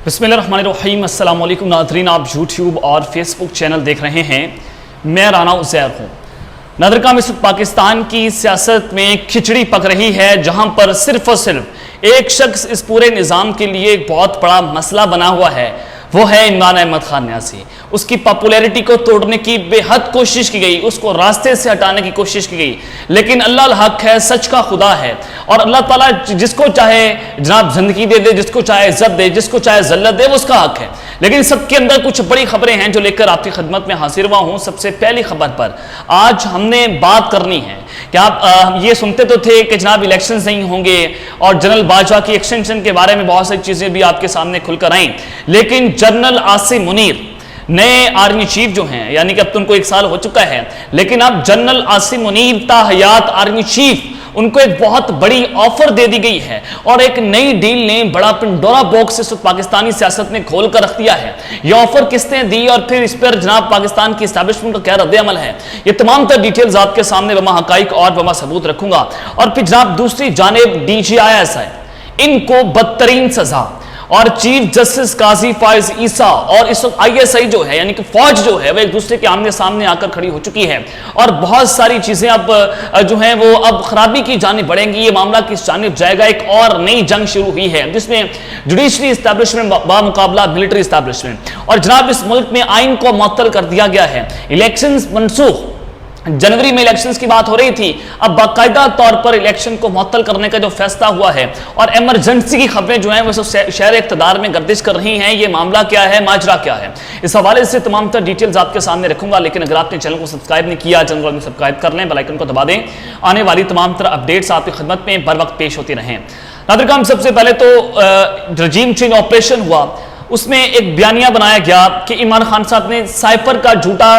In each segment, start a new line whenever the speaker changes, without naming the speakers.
बिस्मिल्लाहिर्रहमानिर्रहीम। अस्सलाम वालेकुम नाज़रीन, आप यूट्यूब और फेसबुक चैनल देख रहे हैं। मैं राना उज़ैर हूँ। नाज़रीन, इस वक्त पाकिस्तान की सियासत में खिचड़ी पक रही है, जहाँ पर सिर्फ और सिर्फ एक शख्स इस पूरे निज़ाम के लिए एक बहुत बड़ा मसला बना हुआ है, वो है इमरान अहमद खान न्यासी। उसकी पॉपुलैरिटी को तोड़ने की बेहद कोशिश की गई, उसको रास्ते से हटाने की कोशिश की गई, लेकिन अल्लाह हक है, सच का खुदा है और अल्लाह ताला जिसको चाहे जनाब जिंदगी दे दे, जिसको चाहे इज्जत दे, जिसको चाहे ज़ल्लत दे, वो उसका हक है। लेकिन सबके अंदर कुछ बड़ी खबरें हैं जो लेकर आपकी खिदमत में हाजिर हुआ हूँ। सबसे पहली खबर पर आज हमने बात करनी है कि आप ये सुनते तो थे कि जनाब इलेक्शंस नहीं होंगे और जनरल बाजवा की एक्सटेंशन के बारे में बहुत सारी चीज़ें भी आपके सामने खुलकर आई, लेकिन जनरल आसिम मुनीर नए आर्मी चीफ जो हैं, यानी कि अब तो उनको 1 साल हो चुका है, लेकिन अब जनरल आसिम मुनीर ताहयात आर्मी चीफ, उनको एक बहुत बड़ी ऑफर दे दी गई है और एक नई डील ने बड़ा पिंडोरा बॉक्स इस पाकिस्तानी सियासत में खोल कर रख दिया है। ये ऑफर किसने दी और फिर इस पर जनाब पाकिस्तान की एस्टैब्लिशमेंट का क्या रद्द-ए-अमल है, ये तमाम तर डिटेल्स आपके सामने बमा हकाइक और बमा सबूत रखूंगा। और फिर जनाब दूसरी जानिब DGISI, इनको बदतरीन सजा और चीफ जस्टिस काजी फाइज ईसा और इस वक्त ISI जो है यानी कि फौज जो है वो एक दूसरे के आमने सामने आकर खड़ी हो चुकी है और बहुत सारी चीजें अब जो है वो अब खराबी की जानिब बढ़ेंगी। ये मामला किस जानिब जाएगा, एक और नई जंग शुरू हुई है जिसमें जुडिशरी इस्टेब्लिशमेंट बामुकाबला मिलिट्री इस्टेब्लिशमेंट। और जनाब इस मुल्क में आइन को मुअत्तल कर दिया गया है, इलेक्शंस मनसूख, जनवरी में इलेक्शंस की बात हो रही थी, अब बाकायदा तौर पर इलेक्शन को मुअत्तल करने का जो फैसला हुआ है और इमरजेंसी की खबरें जो हैं वो शहर इक़्तिदार में गर्दिश कर रही हैं। ये मामला क्या है, माजरा क्या है, इस हवाले से तमाम तर डिटेल्स आपके सामने रखूंगा। लेकिन अगर आपने चैनल को सब्सक्राइब नहीं किया, चैनल को सब्सक्राइब कर लें, बेल आइकन को दबा दें, आने वाली तमाम तर अपडेट्स आपकी खिदमत में बर वक्त पेश होती रहें। नाज़रीन, सबसे पहले तो रजीम चेंज ऑपरेशन हुआ, उसमें एक बयानिया बनाया गया कि इमरान खान साहब ने साइफर का झूठा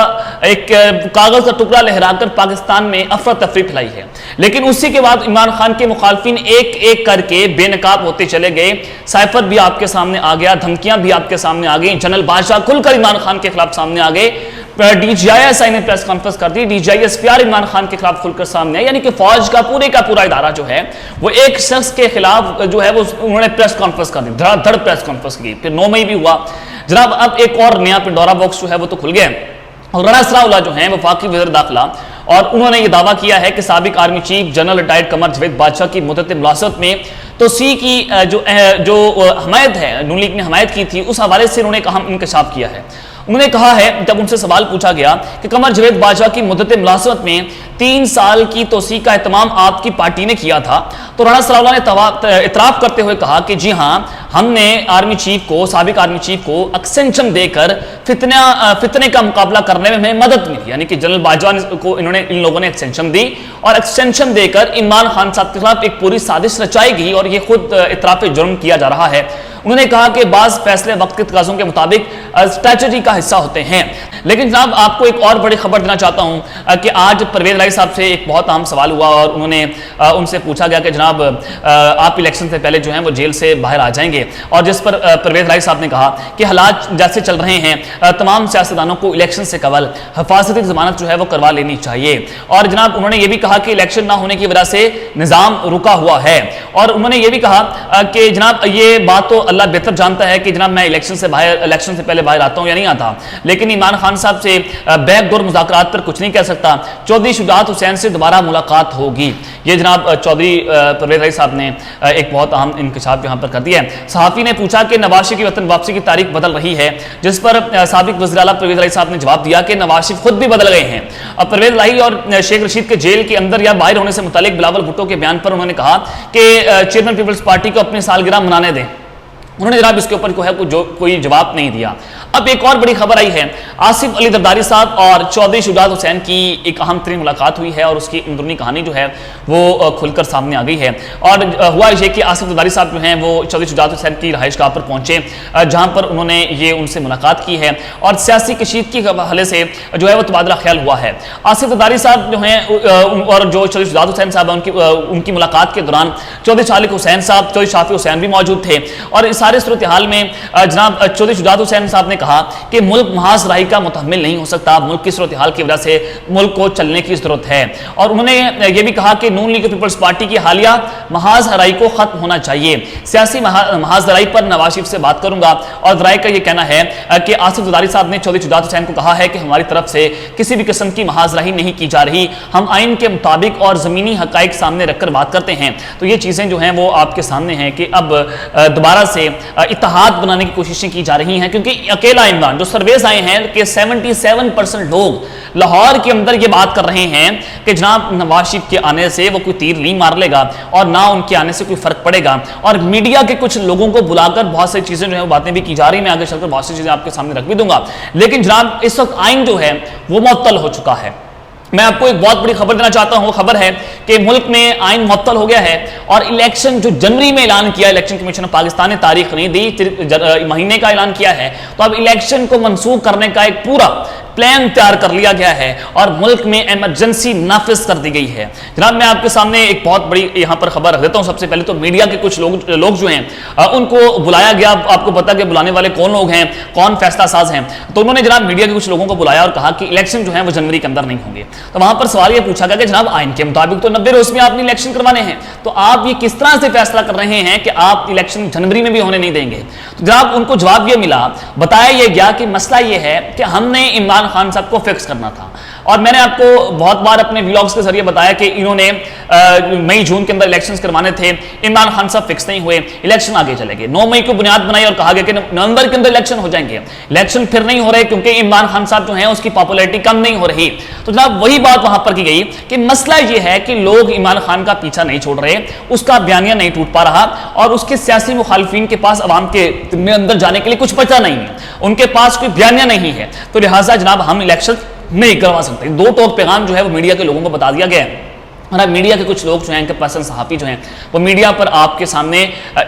एक कागज का टुकड़ा लहराकर पाकिस्तान में अफरा तफरी फैलाई है। लेकिन उसी के बाद इमरान खान के मुखालफिन एक एक करके बेनकाब होते चले गए। साइफर भी आपके सामने आ गया, धमकियां भी आपके सामने आ गई, जनरल बादशाह खुलकर इमरान खान के खिलाफ सामने आ गए। DGISI ने प्रेस कॉन्फ्रेंस कर दी, DGISPR इमरान खान के खिलाफ खुलकर सामने आया, यानी कि फौज का पूरा इदारा जो है वो एक शख्स के खिलाफ जो है वो उन्होंने प्रेस कॉन्फ्रेंस कर दी, धड़ाधड़ प्रेस कॉन्फ्रेंस की। फिर 9 मई भी हुआ जनाब। अब एक और नया पिंडोरा बॉक्स जो है वो तो खुल गया और राना सनाउल्लाह जो है वफाकी वज़ीर दाखिला, और उन्होंने ये दावा किया है कि साबिक army chief general retired Qamar Javed बादशाह की मुद्दत मुलासत में तो सी की जो हमायत है, नून लीग ने हमायत की थी, उस हवाले से उन्होंने कहा इंकशाफ किया है। उन्होंने कहा है, जब उनसे सवाल पूछा गया कि कमर जावेद बादशाह की मुद्दत मुलासमत में 3 साल की तोसी का एहतमाम आपकी पार्टी ने किया था, तो राना सनाउल्लाह ने इतराफ करते हुए कहा कि जी हाँ, हमने आर्मी चीफ को, साबिक आर्मी चीफ को एक्सटेंशन देकर फितने का मुकाबला करने में हमें मदद मिली, यानी कि जनरल बाजवा को इन लोगों ने एक्सटेंशन दी और एक्सटेंशन देकर इमरान खान साहब के खिलाफ एक पूरी साजिश रचाई गई और ये खुद इतराफ जुर्म किया जा रहा है। उन्होंने कहा कि बाज़ फैसले वक्त के तकाज़ों के मुताबिक स्ट्रैटेजी का हिस्सा होते हैं। लेकिन जनाब आपको एक और बड़ी खबर देना चाहता हूं कि आज परवेज लाई साहब से एक बहुत अहम सवाल हुआ और उनसे पूछा गया कि जनाब आप इलेक्शन से पहले जो है वो जेल से बाहर आ जाएंगे, और जिस पर परवेज लाई साहब ने कहा कि हालात जैसे चल रहे हैं तमाम सियासतदानों को इलेक्शन से कबल हिफाजती जमानत जो है वो करवा लेनी चाहिए। और जनाब उन्होंने ये भी कहा कि इलेक्शन ना होने की वजह से निज़ाम रुका हुआ है, और उन्होंने ये भी कहा कि जनाब ये बात तो अल्लाह बेहतर जानता है कि जनाब मैं इलेक्शन से पहले बाहर आता हूं या नहीं आता, लेकिन इमरान खान साहब से बैकडोर मुज़ाकरात पर कुछ नहीं कह सकता। चौधरी शुजाअत हुसैन से दोबारा मुलाकात होगी, ये जनाब चौधरी परवेज लाई साहब ने एक बहुत अहम इंकशाफ यहां पर कर दिया है। सहाफ़ी ने पूछा कि नवाज शरीफ की वतन वापसी की तारीख बदल रही है, जिस पर साबिक वज़ीर आला परवेज लाई साहब ने जवाब दिया कि नवाज शरीफ खुद भी बदल गए हैं। अब परवेज लाई और शेख रशीद के जेल के अंदर या बाहर होने से मुतालिक बिलावल भुट्टो के बयान पर उन्होंने कहा कि चेयरमैन पीपल्स पार्टी को अपनी सालगिरह मनाने दें। उन्होंने जनाब इसके ऊपर कोई जवाब नहीं दिया। अब एक और बड़ी खबर आई है, आसिफ अली जरदारी साहब और चौधरी शुजाअत हुसैन की एक अहम तरीन मुलाकात हुई है और उसकी अंदरूनी कहानी जो है वो खुलकर सामने आ गई है। और हुआ ये कि आसिफ जरदारी साहब जो हैं वो चौधरी शुजाअत हुसैन की रहायशगाह पर पहुंचे, जहां पर उन्होंने ये उनसे मुलाकात की है और सियासी कशीदगी के हवाले से जो है वो तबादला ख्याल हुआ है। आसिफ जरदारी साहब जो हैं और जो चौधरी शुजाअत हुसैन साहब उनकी मुलाकात के दौरान चौधरी शालिक हुसैन साहब, चौधरी शाफी हुसैन भी मौजूद थे और इस सारे सूरत हाल में जनाब चौधरी शुजात हुसैन साहब ने कहा कि मुल्क महाज राही का मुतहम्मिल नहीं हो सकता, मुल्क की सूरत हाल की वजह से मुल्क को चलने की जरूरत है। और उन्होंने यह भी कहा कि नून लीग पीपल्स पार्टी की हालिया महाज राही को खत्म होना चाहिए। सियासी महाज राही पर नवाज शरीफ से बात करूंगा। और जराए का यह कहना है कि आसिफ जरदारी साहब ने चौधरी शुजात हुसैन को कहा है कि हमारी तरफ से किसी भी किस्म की महाज राही नहीं की जा रही, हम आइन के मुताबिक और जमीनी हकाइक सामने रखकर बात करते हैं। तो ये चीजें जो हैं वो आपके सामने हैं कि अब दोबारा से इत्तेहाद बनाने की कोशिशें की जा रही हैं, क्योंकि अकेला इमरान, जो सर्वेस आए हैं कि 77% लोग लाहौर के अंदर ये बात कर रहे हैं कि जनाब नवाज शरीफ के आने से वो कोई तीर नहीं मार लेगा और ना उनके आने से कोई फर्क पड़ेगा। और मीडिया के कुछ लोगों को बुलाकर बहुत सारी चीजें जो है वो बातें भी की जा रही है। मैं आगे चलकर बहुत सी चीजें आपके सामने रख भी दूंगा। लेकिन जनाब इस वक्त आइन जो है वो मुअत्तल हो चुका है। मैं आपको एक बहुत बड़ी खबर देना चाहता हूं। खबर है कि मुल्क में आइन मुअत्तल हो गया है और इलेक्शन जो जनवरी में ऐलान किया, इलेक्शन कमीशन ऑफ पाकिस्तान ने तारीख नहीं दी, महीने का ऐलान किया है, तो अब इलेक्शन को मनसूख करने का एक पूरा प्लान तैयार कर लिया गया है और मुल्क में इमरजेंसी नाफिज कर दी गई है। जनाब मैं आपके सामने एक बहुत बड़ी यहां पर खबर रख देता हूं। सबसे पहले तो मीडिया के कुछ लोग जो हैं उनको बुलाया गया। आपको पता कि बुलाने वाले कौन लोग हैं, कौन फैसला साज हैं। तो उन्होंने जनाब मीडिया के कुछ लोगों को बुलाया और कहा कि इलेक्शन जो है वो जनवरी के अंदर नहीं होंगे। तो वहां पर सवाल यह पूछा गया कि जनाब आइन के मुताबिक तो 90 रोज में आपने इलेक्शन करवाने हैं, तो आप ये किस तरह से फैसला कर रहे हैं कि आप इलेक्शन जनवरी में भी होने नहीं देंगे। तो जनाब उनको जवाब यह मिला, बताया यह गया कि मसला यह है कि हमने इमरान खान साहब को फिक्स करना था। और मैंने आपको बहुत बार अपने व्लॉग्स के जरिए बताया कि इन्होंने मई जून के अंदर इलेक्शंस करवाने थे, इमरान खान साहब फिक्स नहीं हुए, इलेक्शन आगे चले गए। 9 मई को बुनियाद बनाई और कहा गया कि नवंबर के अंदर इलेक्शन हो जाएंगे। इलेक्शन फिर नहीं हो रहे क्योंकि इमरान खान साहब जो हैं उसकी पॉपुलैरिटी कम नहीं हो रही। तो जनाब वही बात वहां पर की गई कि मसला यह है कि लोग इमरान खान का पीछा नहीं छोड़ रहे, उसका बयानिया नहीं टूट पा रहा और उसके सियासी मुखालिफिन के पास अवाम के अंदर जाने के लिए कुछ बचा नहीं है, उनके पास कोई बयानिया नहीं है। तो लिहाजा जनाब हम इलेक्शन नहीं करवा सकते। दो टोक पैगाम जो है वो मीडिया के लोगों को बता दिया गया है। और अब मीडिया के कुछ लोग जो हैं, इनके पर्सन सहाफ़ी जो हैं, वो मीडिया पर आपके सामने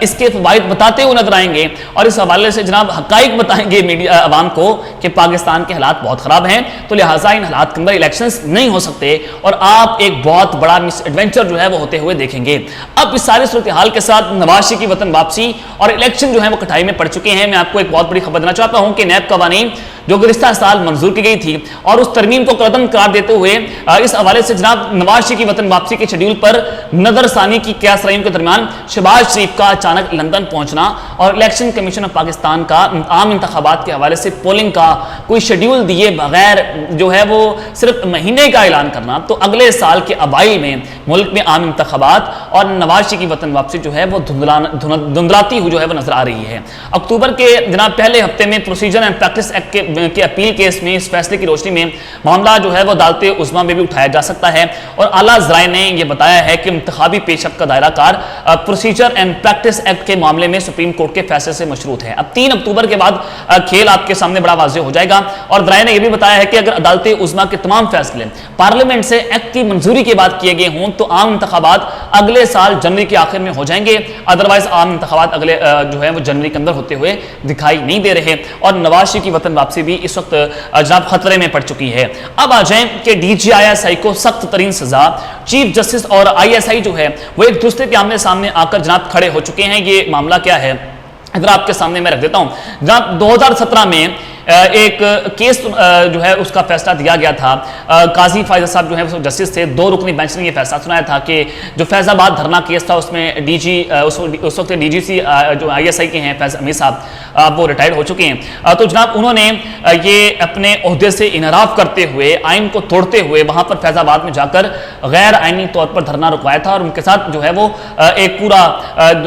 इसके फवाइद बताते हुए नजर आएंगे और इस हवाले से जनाब हकाइक बताएंगे मीडिया अवाम को कि पाकिस्तान के हालात बहुत ख़राब हैं, तो लिहाजा इन हालात के अंदर इलेक्शंस नहीं हो सकते और आप एक बहुत बड़ा मिस एडवेंचर जो है वो होते हुए देखेंगे। अब इस सारे सूरत हाल के साथ नवाज शरीफ की वतन वापसी और इलेक्शन जो है वो कटाई में पड़ चुके हैं। मैं आपको एक बहुत बड़ी खबर देना चाहता हूँ कि नैब कवानीन जो गुज़िश्ता साल मंजूर की गई थी और उस तरमीम को कदम करार देते हुए इस हवाले से जनाब नवाज शरीफ की वतन वापसी के शेड्यूल पर नजरसानी की कयास रहीम के दरमियान शहबाज शरीफ का अचानक लंदन पहुंचना और इलेक्शन कमीशन ऑफ पाकिस्तान का आम इंतखाबात के हवाले से पोलिंग का कोई शेड्यूल दिए बगैर जो है वो सिर्फ महीने का ऐलान करना, तो अगले साल के अवाइल में मुल्क में आम इंतखाबात और नवाज शरीफ की वतन वापसी जो है वो धुंधलाती हुई जो है वो नजर आ रही है। अक्टूबर के जनाब पहले हफ्ते में प्रोसीजर एंड प्रैक्टिस एक्ट के अपील केस में इस फैसले की रोशनी में मामला जो है वो अदालत उस्मा में भी उठाया जा सकता है और आला ज़राए ने यह बताया है कि इंतखाबी पेशरफ का दायरा car procedure and practice act के मामले में सुप्रीम कोर्ट के फैसले से मशरूत है। अब 3 अक्टूबर के बाद खेल आपके सामने बड़ा वाज़ेह हो जाएगा और ज़राए ने यह भी बताया है कि अगर अदालत उस्मा के तमाम फैसले पार्लियामेंट से एक्ट की मंजूरी के बाद किए गए हों तो आम इंतखाबात अगले साल जनवरी के आखिर में हो जाएंगे, अदरवाइज आम इंतखाबात अगले जो है वो जनवरी के अंदर होते हुए दिखाई नहीं दे रहे और नवाज शरीफ की वतन वापसी भी इस वक्त जनाब खतरे में पड़ चुकी है। अब आ जाएं कि DGISI को सख्त तरीन सजा, चीफ जस्टिस और ISI जो है वो एक दूसरे के आमने सामने आकर जनाब खड़े हो चुके हैं। ये मामला क्या है अगर आपके सामने मैं रख देता हूं। जनाब 2017 में एक केस जो है उसका फैसला दिया गया था। काजी फायजा साहब जो है जस्टिस थे, 2 रुकनी बेंच ने यह फैसला सुनाया था कि जो फैजाबाद धरना केस था उसमें उस वक्त DGC जो ISI के हैं फैज अमीर साहब वो रिटायर्ड हो चुके हैं। तो जनाब उन्होंने ये अपने ओहदे से इनराफ करते हुए आइन को तोड़ते हुए वहाँ पर फैजाबाद में जाकर गैर आइनी तौर पर धरना रुकवाया था और उनके साथ जो है वो एक पूरा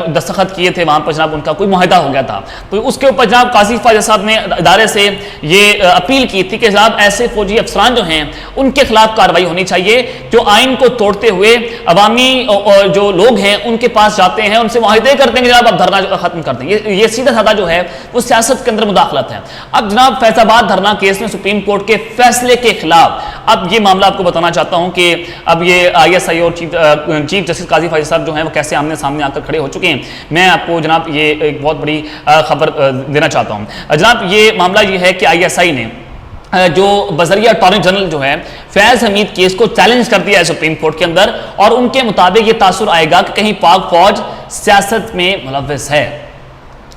दस्तखत किए थे, वहाँ पर जनाब उनका कोई मुआहदा हो गया था। तो उसके ऊपर जनाब काजी फायजा साहब ने अदारे से ये अपील की थी कि जनाब ऐसे फौजी अफसरान जो हैं उनके खिलाफ कार्रवाई होनी चाहिए जो आइन को तोड़ते हुए अवामी जो लोग हैं उनके पास जाते हैं, उनसे मुआहदे करते हैं कि जनाब आप धरना खत्म कर दें। ये सीधा साधा जो है वो सियासत के अंदर मुदाखलत है। अब जनाब फैजाबाद धरना केस में सुप्रीम कोर्ट के फैसले के खिलाफ अब ये मामला आपको बताना चाहता हूं कि अब ये ISI और चीफ जस्टिस काजी फायजा साहब जो हैं वो कैसे आमने सामने आकर खड़े हो चुके हैं। मैं आपको जनाब ये एक बहुत बड़ी खबर देना चाहता हूं। जनाब ये मामला ये है कि ISI ने जो बजरिया अटॉर्नी जनरल जो है फैज हमीद केस को चैलेंज कर दिया है सुप्रीम कोर्ट के अंदर और उनके मुताबिक ये तासुर आएगा कि कहीं पाक फौज सियासत में मुलव्वस है।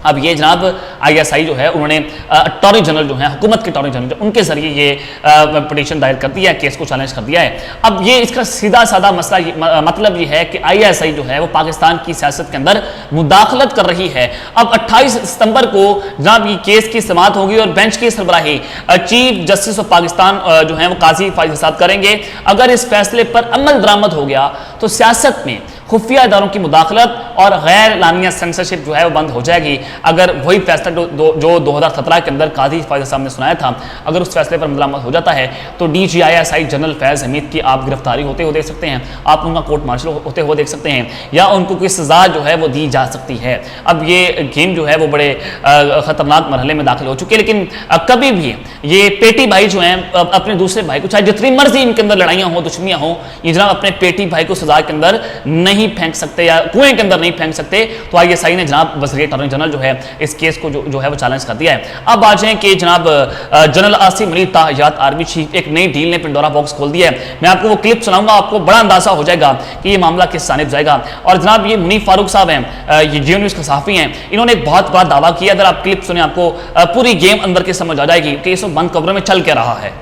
अब ये जनाब आईएसआई जो है उन्होंने अटॉर्नी जनरल जो है, हुकूमत के अटॉर्नी जनरल उनके जरिए ये पिटीशन दायर कर दिया है, केस को चैलेंज कर दिया है। अब ये इसका सीधा साधा मसला मतलब ये है कि आईएसआई जो है वो पाकिस्तान की सियासत के अंदर मुदाखलत कर रही है। अब 28 सितंबर को जनाब ये केस की समाअत होगी और बेंच की सरबराही चीफ जस्टिस ऑफ पाकिस्तान जो है वो काजी फायज साहब करेंगे। अगर इस फैसले पर अमल दरामद हो गया तो सियासत में खुफिया इदारों की मुदाखलत और गैर लानिया सेंसरशिप जो है वो बंद हो जाएगी। अगर वही फैसला जो 2017 के अंदर काजी फायज साहब ने सुनाया था, अगर उस फैसले पर अमल हो जाता है तो DGISI जनरल फैज हमीद की आप गिरफ्तारी होते हुए देख सकते हैं, आप उनका कोर्ट मार्शल होते हुए देख सकते हैं, या उनको कोई सजा जो है वो दी जा सकती है। अब ये गेम जो है वो बड़े खतरनाक मरहले में दाखिल हो चुके हैं, लेकिन कभी भी ये पेटी भाई जो हैं अपने दूसरे भाई को, चाहे जितनी मर्जी इनके अंदर लड़ाइयाँ हों, दुश्मनियाँ हों, ये जनाब अपने पेटी भाई को सजा के अंदर नहीं फेंक सकते या कुएं के अंदर नहीं फेंक सकते। तो आईएसआई ने जनाब वज़ीर अटॉर्नी जनरल जो है इस केस को जो है वो चैलेंज कर दिया है। अब आ जाएं कि जनाब जनरल आसिम मनीर ताहियात आर्मी चीफ, एक नई डील ने पिंडोरा बॉक्स खोल दिया है। मैं आपको वो क्लिप सुनाऊंगा, आपको बड़ा अंदाजा हो जाएगा कि ये मामला किस जानिब जाएगा। और जनाब ये मुनीफ फारूक साहब हैं, ये जियो न्यूज़ के सहाफ़ी हैं, इन्होंने एक बहुत बड़ा दावा किया। अगर आप क्लिप सुने आपको पूरी गेम अंदर की समझ आ जाएगी कि इस बंद कब्रों में चल क्या रहा है।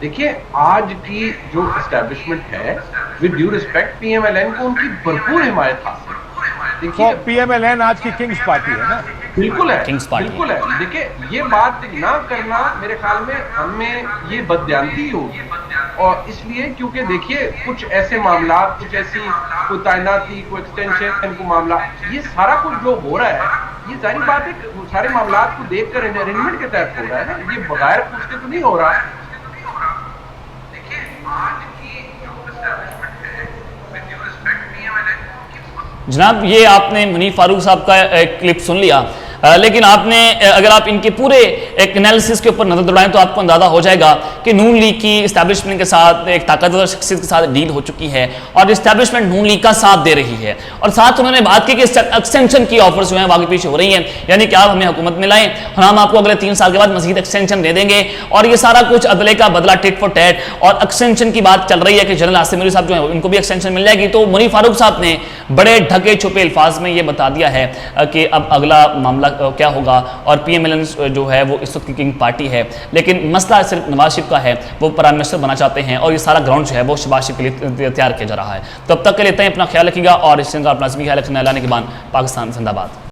देखिए, आज की जो एस्टैब्लिशमेंट है, विद ड्यू रिस्पेक्ट, पीएमएलएन को उनकी भरपूर हिमायत हासिल। देखिए,
पीएमएलएन आज की किंग्स पार्टी है ना।
बिल्कुल है,
किंग्स पार्टी
बिल्कुल है। देखिए, ये बात ना करना मेरे ख्याल में हमें ये बदयांती होगी, और इसलिए क्योंकि देखिए कुछ ऐसे मामला, कुछ ऐसी कोई तैनाती, कोई एक्सटेंशन को मामला, ये सारा कुछ जो हो रहा है, ये सारी बातें सारे मामला को देखकर अरेंजमेंट के तहत हो रहा है, ये बगैर पूछते तो नहीं हो रहा।
जनाब ये आपने मुनीफ फारूक साहब का एक क्लिप सुन लिया, लेकिन आपने अगर आप इनके पूरे एक एनालिसिस के ऊपर नजर दौड़ाएं तो आपको अंदाजा हो जाएगा कि नून लीग की इस्टेब्लिशमेंट के साथ एक ताकतवर शख्सियत के साथ डील हो चुकी है और इस्टेब्लिशमेंट नून लीग का साथ दे रही है। और साथ उन्होंने बात की कि एक्सटेंशन की ऑफर्स जो हैं आगे पीछे हो रही हैं, यानी कि आप हमें हुकूमत में लाएं और हम आपको अगले 3 साल के बाद मजीद एक्सटेंशन दे देंगे। और ये सारा कुछ अदले का बदला, टिट फॉर टैट। और एक्सटेंशन की बात चल रही है कि जनरल आसिम मनीर साहब जो है उनको भी एक्सटेंशन मिल जाएगी। तो मुनीफ फारूक साहब ने बड़े ढके छुपे अल्फाज में ये बता दिया है कि अब अगला मामला क्या होगा। और पीएमएलएन जो है वो इस वक्त की किंग पार्टी है, लेकिन मसला सिर्फ नवाज शरीफ का है, वो प्राइम मिनिस्टर बना चाहते हैं और ये सारा ग्राउंड जो है वो शहबाज शरीफ के लिए तैयार किया जा रहा है। तब तक के लेते हैं, अपना ख्याल रखिएगा और इस चैनल का अपना ख्याल रखना। लाने के बाद पाकिस्तान जिंदाबाद।